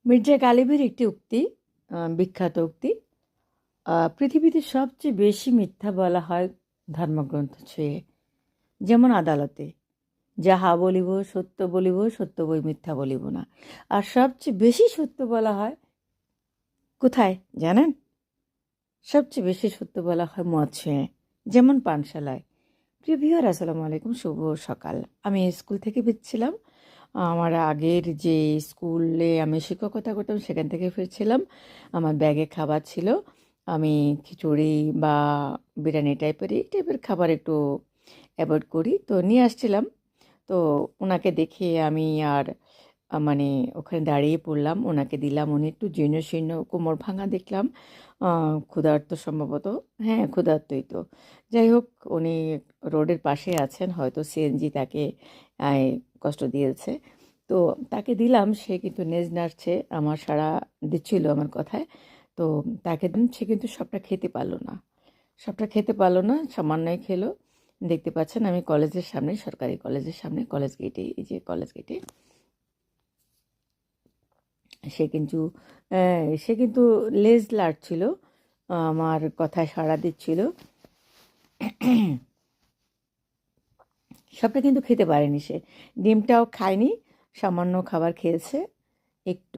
মির্জা গালিবের একটি উক্তি, বিখ্যাত উক্তি, পৃথিবীতে সবচেয়ে বেশি মিথ্যা বলা হয় ধর্মগ্রন্থ ছুঁয়ে। যেমন আদালতে, যাহা বলিব সত্য বলিব, সত্য বই মিথ্যা বলিব না। আর সবচেয়ে বেশি সত্য বলা হয় কোথায় জানেন? সবচেয়ে বেশি সত্য বলা হয় মদ ছুঁয়ে, যেমন পানশালায়। প্রিয় ভিউয়ার, আসসালামু আলাইকুম, শুভ সকাল। আমি স্কুল থেকে ফিরছিলাম। আমার আগের যে স্কুলে আমি শিক্ষকতা করতাম সেখান থেকে ফিরছিলাম। আমার ব্যাগে খাবার ছিল। আমি খিচুড়ি বা বিরিয়ানি এই টাইপের খাবার একটু অ্যাভয়েড করি, তো নিয়ে আসছিলাম। তো ওনাকে দেখে আমি আর মানে ওখানে দাঁড়িয়ে পড়লাম, ওনাকে দিলাম। উনি একটু জীর্ণ শীর্ণ, কোমর ভাঙা দেখলাম। ক্ষুধার্ত সম্ভবত, হ্যাঁ ক্ষুধার্তই তো। যাই হোক, উনি রোডের পাশে আছেন, হয়তো সিএনজি তাকে কষ্ট দিয়েছে। তো তাকে দিলাম, সে কিন্তু নেজ নাড়ছে, আমার সাড়া দিচ্ছিল আমার কথায়। তো তাকে দিন, সে কিন্তু সবটা খেতে পারলো না। সবটা খেতে পারলো না, সামান্যই খেলো। দেখতে পাচ্ছেন আমি কলেজের সামনে, সরকারি কলেজের সামনে, কলেজ গেটে, এই যে কলেজ গেটে সে কিন্তু সে কিন্তু লেজ লাড়ছিল, আমার কথায় সাড়া দিচ্ছিল। সবটা কিন্তু খেতে পারেনি সে, ডিমটাও খায়নি, সামান্য খাবার খেয়েছে একটু।